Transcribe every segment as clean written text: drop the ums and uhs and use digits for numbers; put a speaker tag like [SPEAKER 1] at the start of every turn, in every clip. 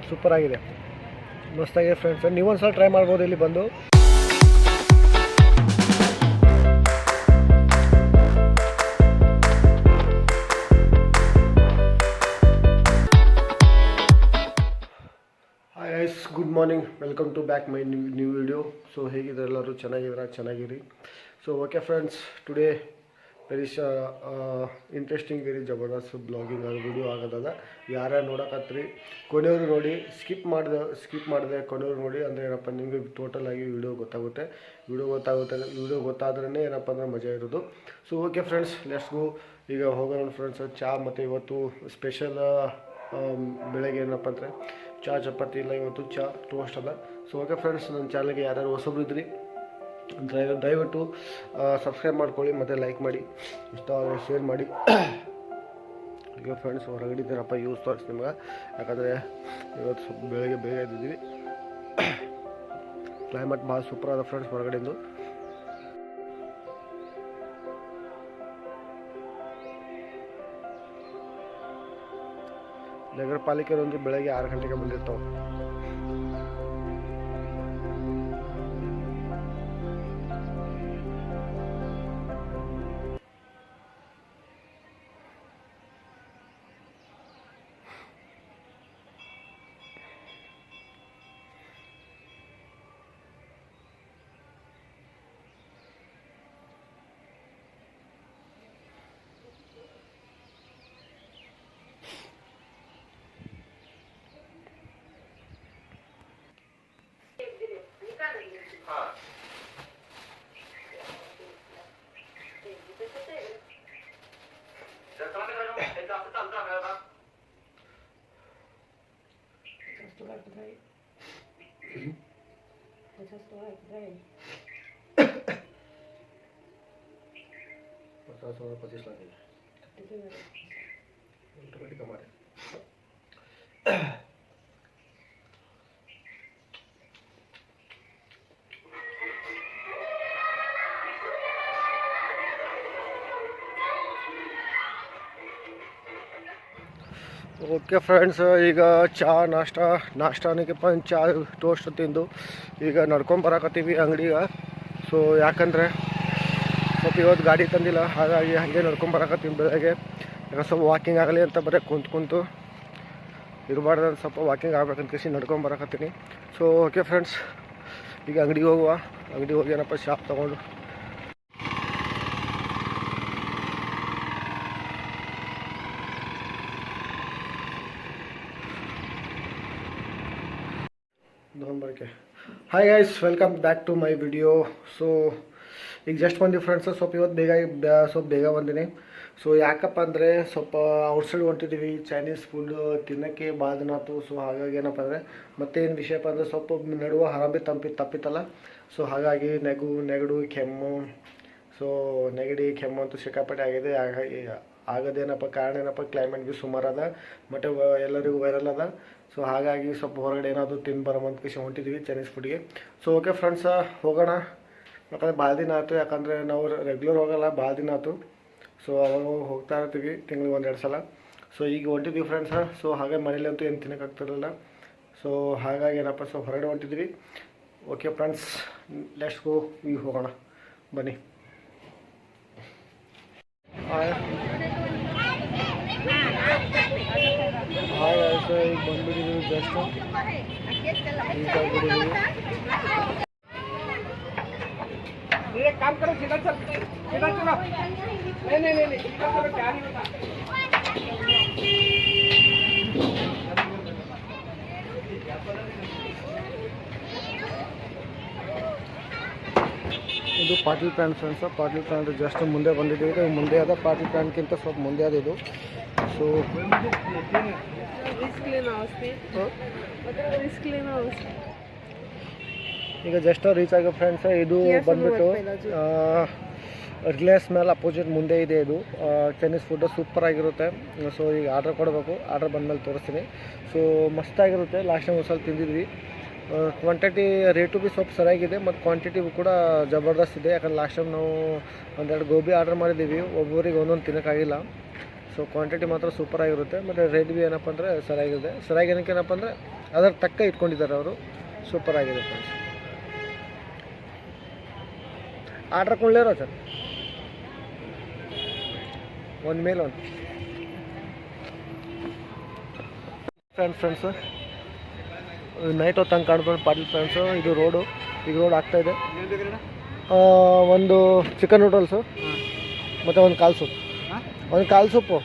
[SPEAKER 1] Super ಆಗಿದೆ, ಮಸ್ತಾಗಿದೆ friends. ನೀವೊಂದು ಸಲ ಟ್ರೈ ಮಾಡ್ಬೋದು ಇಲ್ಲಿ ಬಂದು. Hi guys, good morning, welcome to back my new video. So ಹೇಗಿದ್ರೆ ಎಲ್ಲರೂ ಚೆನ್ನಾಗಿರಿ. So okay friends, today very interesting, very ಜಬರ್ದಸ್ತ್ ಬ್ಲಾಗಿಂಗ್ ವಿಡಿಯೋ ಆಗೋದದ. ಯಾರ್ಯಾರು ನೋಡಕತ್ರಿ ಕೊನೆಯವರು ನೋಡಿ, ಸ್ಕಿಪ್ ಮಾಡಿದೆ ಕೊನೆಯವರು ನೋಡಿ. ಅಂದರೆ ಏನಪ್ಪ, ನಿಮಗೆ ಟೋಟಲಾಗಿ ವಿಡಿಯೋ ಗೊತ್ತಾಗುತ್ತೆ. ವಿಡಿಯೋ ಗೊತ್ತಾದ್ರೇ ಏನಪ್ಪ ಅಂದರೆ ಮಜಾ ಇರೋದು. So okay friends, let's go. ಈಗ ಹೋಗೋಣ ಫ್ರೆಂಡ್ಸ್. ಚಹಾ ಮತ್ತು ಇವತ್ತು ಸ್ಪೆಷಲ್ ಬೆಳಗ್ಗೆ ಏನಪ್ಪ ಅಂದರೆ ಚಹಾ ಚಪಾತಿ ಇಲ್ಲ, ಇವತ್ತು ಚಹಾ ಟೋಸ್ಟ್ ಅದ. ಸೊ ಓಕೆ ಫ್ರೆಂಡ್ಸ್, ನನ್ನ ಚಾನಲ್ಗೆ ಯಾರ್ಯಾರು ಹೊಸಬ್ರು ಇದ್ರಿ ದಯವಿಟ್ಟು ಸಬ್ಸ್ಕ್ರೈಬ್ ಮಾಡ್ಕೊಳ್ಳಿ ಮತ್ತು ಲೈಕ್ ಮಾಡಿ, ಇಷ್ಟ ಶೇರ್ ಮಾಡಿ. ಈಗ ಫ್ರೆಂಡ್ಸ್ ಹೊರಗಡೆ ಇದ್ದೀರಪ್ಪ, ಯೂಸ್ ತೋರಿಸಿ ನಿಮ್ಗೆ. ಯಾಕಂದರೆ ಇವತ್ತು ಸ್ವಲ್ಪ ಬೆಳಗ್ಗೆ ಬೇಗ ಇದ್ದಿದ್ದೀವಿ. ಕ್ಲೈಮೇಟ್ ಭಾಳ ಸೂಪರ್ ಅದ ಫ್ರೆಂಡ್ಸ್ ಹೊರಗಡೆಯಿಂದ. ನಗರ ಪಾಲಿಕೆಯೊಂದು ಬೆಳಗ್ಗೆ 6 ಗಂಟೆಗೆ ಬಂದಿರ್ತಾವೆ. ಓಕೆ ಫ್ರೆಂಡ್ಸ್, ಈಗ ಚಹಾ ನಾಷ್ಟಾನಕ್ಕೆಪ್ಪ ಚಹಾ ಟೋಸ್ಟ್ ತಿಂದು ಈಗ ನಡ್ಕೊಂಬರಕತ್ತೀವಿ ಅಂಗಡಿಗೆ. ಸೊ ಯಾಕಂದರೆ ಸ್ವಲ್ಪ ಇವತ್ತು ಗಾಡಿ ತಂದಿಲ್ಲ, ಹಾಗಾಗಿ ಹಾಗೆ ನಡ್ಕೊಂಬರಕತ್ತೀವಿ ಬೆಳಗ್ಗೆ. ಯಾಕೆ ಸ್ವಲ್ಪ ವಾಕಿಂಗ್ ಆಗಲಿ ಅಂತ ಬರೀ ಕುಂತು ಇರಬಾರ್ದು, ಸ್ವಲ್ಪ ವಾಕಿಂಗ್ ಆಗ್ಬೇಕಂತ ಕೇಸಿ ನಡ್ಕೊಂಬರಕತ್ತೀನಿ. ಸೊ ಓಕೆ ಫ್ರೆಂಡ್ಸ್, ಈಗ ಅಂಗಡಿಗೆ ಹೋಗಿ ಏನಪ್ಪ ಶಾಪ್ ತೊಗೊಂಡು ನವಂಬರ್ಗೆ. Hi guys, welcome back to my video. So ಈಗ ಜಸ್ಟ್ ಬಂದಿವಿ ಫ್ರೆಂಡ್ಸ್. ಸ್ವಲ್ಪ ಇವತ್ತು ಬೇಗ ಬಂದೀನಿ. ಸೊ ಯಾಕಪ್ಪ ಅಂದರೆ ಸ್ವಲ್ಪ ಔಟ್ಸೈಡ್ ಹೊಂಟಿದ್ದೀವಿ, ಚೈನೀಸ್ ಫುಡ್ ತಿನ್ನೋಕ್ಕೆ ಭಾಳ ದಿನ ಆಯ್ತು. ಸೊ ಹಾಗಾಗಿ ಏನಪ್ಪ ಅಂದರೆ ಮತ್ತೇನು ವಿಷಯಪ್ಪ ಅಂದರೆ ಸ್ವಲ್ಪ ನಡುವೆ ಹರಾಬಿ ತಪ್ಪಿತ್ತಲ್ಲ. ಸೊ ಹಾಗಾಗಿ ನೆಗಡು ಕೆಮ್ಮು, ಸೊ ನೆಗಡಿ ಕೆಮ್ಮು ಅಂತೂ ಸಿಕ್ಕಾಪಟ್ಟೆ ಆಗಿದೆ. ಆಗೋದೇನಪ್ಪ ಕಾರಣ ಏನಪ್ಪ, ಕ್ಲೈಮೇಟ್ ಭೀ ಸುಮಾರು ಅದ, ಮತ್ತು ಎಲ್ಲರಿಗೂ ವೈರಲ್ ಅದ. ಸೊ ಹಾಗಾಗಿ ಸ್ವಲ್ಪ ಹೊರಗಡೆ ಏನಾದರೂ ತಿಂದು ಬರೋಂತ ಕೇಸಿ ಹೊಂಟಿದ್ದೀವಿ ಚೈನೀಸ್ ಫುಡ್ಗೆ. ಸೊ ಓಕೆ ಫ್ರೆಂಡ್ಸ್, ಹೋಗೋಣ. ಯಾಕಂದರೆ ಭಾಳ ದಿನ ಆಯ್ತು, ಯಾಕಂದರೆ ನಾವು ರೆಗ್ಯುಲರ್ ಹೋಗೋಲ್ಲ, ಭಾಳ ದಿನ ಆಯ್ತು. ಸೊ ಅವಾಗ ಹೋಗ್ತಾ ಇರ್ತೀವಿ ತಿಂಗಳಿಗೆ 1-2 ಸಲ. ಸೊ ಈಗ ಹೊಂಟಿದ್ದೀವಿ ಫ್ರೆಂಡ್ಸ್. ಸೊ ಹಾಗೆ ಮನೇಲಂತೂ ಏನು ತಿನ್ನೋಕ್ಕಾಗ್ತಿರಲಿಲ್ಲ. ಸೊ ಹಾಗಾಗಿ ಏನಪ್ಪ, ಸೊ ಹೊರಗಡೆ ಹೊಂಟಿದ್ದೀವಿ. Okay friends, let's go. ಈಗ ಹೋಗೋಣ ಬನ್ನಿ. ಹಾಯ್ ಈಗ ಬಂದ್ಬಿಟ್ಟಿದ್ದೀವಿ ಜಸ್ಟ್. काम करो, सीधा चलो। नहीं सीधा चलो, क्या नहीं होता। ಇದು Patil pant friends. Patil pant just ಮುಂದೆ ಬಂದಿದ್ದೀವಿ. ಮುಂದೆ ಅದ ಪಾಟೀಲ್ ಪ್ಯಾಂಟ್ಗಿಂತ ಸ್ವಲ್ಪ ಮುಂದೆ ಅದ ಇದು. ಸೊ ಈಗ ಜಸ್ಟ್ ರೀಚ್ ಆಗೋ ಫ್ರೆಂಡ್ಸ್. ಇದು ಬಂದ್ಬಿಟ್ಟು ರಿಲಯನ್ಸ್ ಮೇಲೆ ಅಪೋಸಿಟ್ ಮುಂದೆ ಇದೆ. ಇದು ಚೈನೀಸ್ ಫುಡ್ ಸೂಪರ್ ಆಗಿರುತ್ತೆ. ಸೊ ಈಗ ಆರ್ಡ್ರ್ ಕೊಡಬೇಕು, ಆರ್ಡ್ರ್ ಬಂದಮೇಲೆ ತೋರಿಸ್ತೀನಿ. ಸೊ ಮಸ್ತಾಗಿರುತ್ತೆ. ಲಾಸ್ಟ್ ಟೈಮ್ ಒಂದು ಸ್ವಲ್ಪ ತಿಂದಿದ್ವಿ. ಕ್ವಾಂಟಿಟಿ ರೇಟು ಭೀ ಸ್ವಲ್ಪ ಸರಿಯಾಗಿದೆ, ಮತ್ತು ಕ್ವಾಂಟಿಟಿ ಕೂಡ ಜಬರ್ದಸ್ತ್ ಇದೆ. ಯಾಕಂದ್ರೆ ಲಾಸ್ಟ್ ಟೈಮ್ ನಾವು 1-2 ಗೋಬಿ ಆರ್ಡ್ರ್ ಮಾಡಿದ್ದೀವಿ, ಒಬ್ಬರಿಗೆ ಒಂದೊಂದು ತಿನ್ನೋಕ್ಕಾಗಿಲ್ಲ. ಸೊ ಕ್ವಾಂಟಿಟಿ ಮಾತ್ರ ಸೂಪರಾಗಿರುತ್ತೆ. ಮತ್ತು ರೇಟ್ ಭೀ ಏನಪ್ಪ ಅಂದರೆ ಸರಿಯಾಗಿದೆ. ಸರಿಯಾಗಿ ಏನಕ್ಕೆ ಅಂದರೆ ಅದರ ತಕ್ಕ ಇಟ್ಕೊಂಡಿದ್ದಾರೆ ಅವರು. ಸೂಪರಾಗಿದೆ ಫ್ರೆಂಡ್ಸ್. ಆರ್ಡ್ರ್ ಕೊಳ್ಳಿರೋ ಸರ್ ಒಂದು ಮೇಲೆ ಒಂದು ಫ್ರೆಂಡ್ಸು ನೈಟ್ ಹೊತ್ತು ಹಂಗೆ ಕಾಣ್ಬೋದು ಪಾಟೀಲ್ ಫ್ರೆಂಡ್ಸು. ಇದು ರೋಡು, ಈಗ ರೋಡ್ ಆಗ್ತಾಯಿದೆ. ಒಂದು ಚಿಕನ್ ನೂಡಲ್ಸು ಮತ್ತು ಒಂದು ಕಾಲು ಸೂಪ್. ಒಂದು ಕಾಲು ಸೂಪು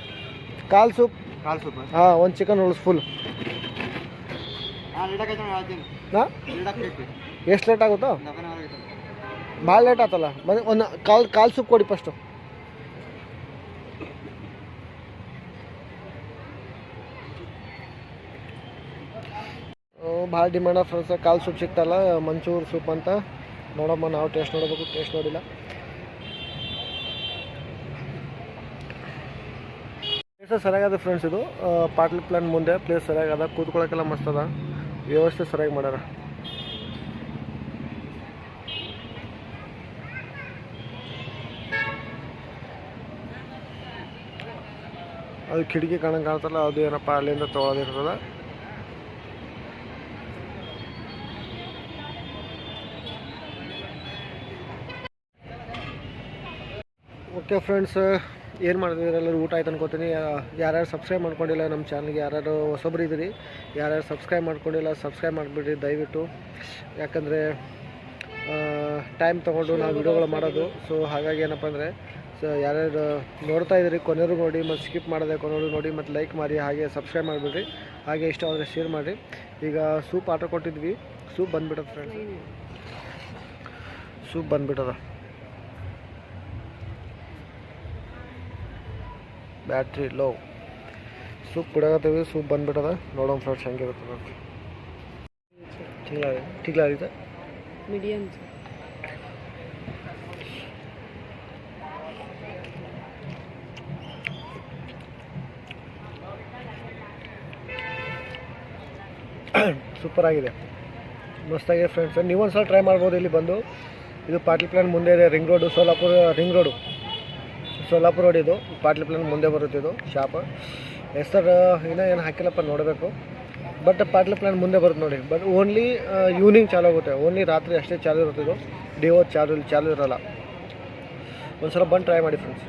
[SPEAKER 1] ಹಾಂ, ಒಂದು ಚಿಕನ್ ನೂಡಲ್ಸ್ ಫುಲ್. ಹಾಂ, ಎಷ್ಟು ಲೇಟ್ ಆಗುತ್ತೋ? ಭಾಳ ಲೇಟ್ ಆಯ್ತಲ್ಲ. ಮತ್ತೆ ಒಂದು ಕಾಲು ಸೂಪ್ ಕೊಡಿ ಫಸ್ಟು. ಭಾಳ ಡಿಮ್ಯಾಂಡ್ ಫ್ರೆಂಡ್ಸ್. ಕಾಲು ಸೂಪ್ ಸಿಗ್ತಲ್ಲ, ಮಂಚೂರ್ ಸೂಪ್ ಅಂತ. ನೋಡಮ್ಮ, ನಾವು ಟೇಸ್ಟ್ ನೋಡಬೇಕು, ಟೇಸ್ಟ್ ನೋಡಿಲ್ಲ. ಪ್ಲೇಸ್ ಸರಿಯಾಗದ ಫ್ರೆಂಡ್ಸ್. ಇದು ಪಾಟೀಲ್ ಪ್ಲಾನ್ ಮುಂದೆ ಪ್ಲೇಸ್ ಸರಿಯಾಗದ, ಕೂತ್ಕೊಳ್ಳೋಕ್ಕೆಲ್ಲ ಮಸ್ತ್ ಅದ, ವ್ಯವಸ್ಥೆ ಸರಿಯಾಗಿ ಮಾಡ್ಯಾರ. ಅದು ಕಿಟಕಿ ಕಾಣ್ತಲ್ಲ, ಅದು ಏನಪ್ಪ ಅಲ್ಲಿಂದ ತೊಗೊಳೋದಿರ್ತದೆ. ಓಕೆ ಫ್ರೆಂಡ್ಸ್, ಏನು ಮಾಡ್ತಿದ್ದೀರಿ ಎಲ್ಲರೂ? ಊಟ ಆಯ್ತು ಅನ್ಕೋತೀನಿ. ಯಾರ್ಯಾರು ಸಬ್ಸ್ಕ್ರೈಬ್ ಮಾಡ್ಕೊಂಡಿಲ್ಲ ನಮ್ಮ ಚಾನಲ್ಗೆ, ಯಾರ್ಯಾರು ಹೊಸಬ್ರು ಇದ್ದೀರಿ, ಯಾರ್ಯಾರು ಸಬ್ಸ್ಕ್ರೈಬ್ ಮಾಡ್ಕೊಂಡಿಲ್ಲ ಸಬ್ಸ್ಕ್ರೈಬ್ ಮಾಡಿಬಿಡ್ರಿ ದಯವಿಟ್ಟು. ಯಾಕಂದರೆ ಟೈಮ್ ತೊಗೊಂಡು ನಾವು ವಿಡಿಯೋಗಳು ಮಾಡೋದು. ಸೊ ಹಾಗಾಗಿ ಏನಪ್ಪ ಅಂದರೆ ಯಾರ್ಯಾರು ನೋಡ್ತಾ ಇದ್ದೀರಿ ಕೊನೆಯವರು ನೋಡಿ, ಮತ್ತು ಸ್ಕಿಪ್ ಮಾಡೋದೆ ಕೊನೆಯವರು ನೋಡಿ, ಮತ್ತು ಲೈಕ್ ಮಾಡಿ, ಹಾಗೆ ಸಬ್ಸ್ಕ್ರೈಬ್ ಮಾಡಿಬಿಡ್ರಿ. ಹಾಗೆ ಇಷ್ಟ ಆದರೆ ಶೇರ್ ಮಾಡಿರಿ. ಈಗ ಸೂಪ್ ಆರ್ಡರ್ ಕೊಟ್ಟಿದ್ವಿ, ಸೂಪ್ ಬಂದುಬಿಟ್ಟದ ಫ್ರೆಂಡ್ಸ್. ಸೂಪ್ ಬಂದುಬಿಟ್ಟದ. Battery low. ಸೂಪ್ ಕುಡಿಯಕತ್ತೀವಿ, ಸೂಪ್ ಬಂದುಬಿಟ್ಟದ. ನೋಡೋಣ ಫ್ರೆಂಡ್ಸ್ ಹೆಂಗಿರ್ತದೆ. ठीक लग रही था
[SPEAKER 2] मीडियम
[SPEAKER 1] ಸೂಪರ್ ಆಗಿದೆ, ಮಸ್ತಾಗಿದೆ ಫ್ರೆಂಡ್ಸ್. ನೀವೊಂದ್ಸಲ ಟ್ರೈ ಮಾಡ್ಬೋದು ಇಲ್ಲಿ ಬಂದು. ಇದು ಪಾಟೀಲ್ ಪ್ಲಾನ್ ಮುಂದೆ ಇದೆ, ರಿಂಗ್ ರೋಡು, ಸೋಲಾಪುರ ರೋಡ್. ಇದು ಪಾಟೀಲ್ ಪ್ಲಾನ್ ಮುಂದೆ ಬರುತ್ತೆ ಇದು ಶಾಪ್. ಹೆಸರು ಇನ್ನೂ ಏನು ಹಾಕಿಲ್ಲಪ್ಪ, ನೋಡಬೇಕು. ಬಟ್ ಪಾಟೀಲ್ ಪ್ಲಾನ್ ಮುಂದೆ ಬರುತ್ತೆ ನೋಡಿ. ಬಟ್ ಓನ್ಲಿ ಈವ್ನಿಂಗ್ ಚಾಲು ಆಗುತ್ತೆ, ಓನ್ಲಿ ರಾತ್ರಿ ಅಷ್ಟೇ ಚಾಲು ಇರುತ್ತೆ ಇದು. ಡೇ ಹೊತ್ತು ಚಾಲು ಇರೋಲ್ಲ. ಒಂದ್ಸಲ ಬಂದು ಟ್ರೈ ಮಾಡಿ ಫ್ರೆಂಡ್ಸ್.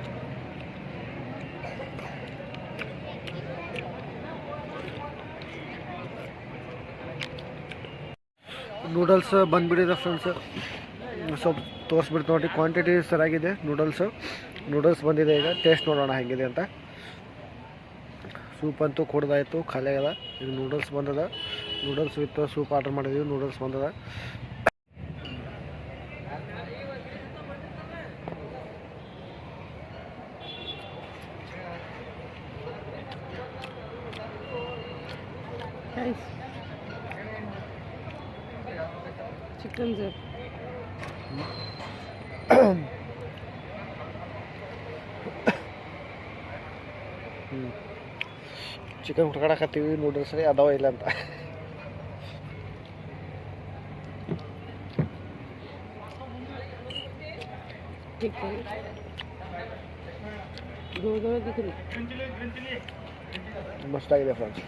[SPEAKER 1] ನೂಡಲ್ಸ್ ಬಂದುಬಿಟ್ಟಿದೆ ಫ್ರೆಂಡ್ಸ್. ಸ್ವಲ್ಪ ತೋರಿಸ್ಬಿಡ್ತು ನೋಡಿ, ಕ್ವಾಂಟಿಟಿ ಸರಿಯಾಗಿದೆ. ನೂಡಲ್ಸ್ ಬಂದಿದೆ. ಈಗ ಟೇಸ್ಟ್ ನೋಡೋಣ ಹೇಗಿದೆ ಅಂತ. ಸೂಪ್ ಅಂತೂ ಕುಡ್ದಾಯಿತು, ಖಾಲಿ ಆಗದ. ಈಗ ನೂಡಲ್ಸ್ ಬಂದದ. ನೂಡಲ್ಸ್ ವಿತ್ ಸೂಪ್ ಆರ್ಡರ್ ಮಾಡಿದ್ದೀವಿ, ನೂಡಲ್ಸ್ ಬಂದದ.
[SPEAKER 2] चिकन सर
[SPEAKER 1] ಚಿಕನ್ ಹುಡ್ಕಾಡಕತ್ತೀವಿ, ನೂಡಲ್ಸ್ ಅದಾವ ಇಲ್ಲ ಅಂತ. ಮಸ್ತಾಗಿದೆ ಫ್ರೆಂಡ್ಸ್.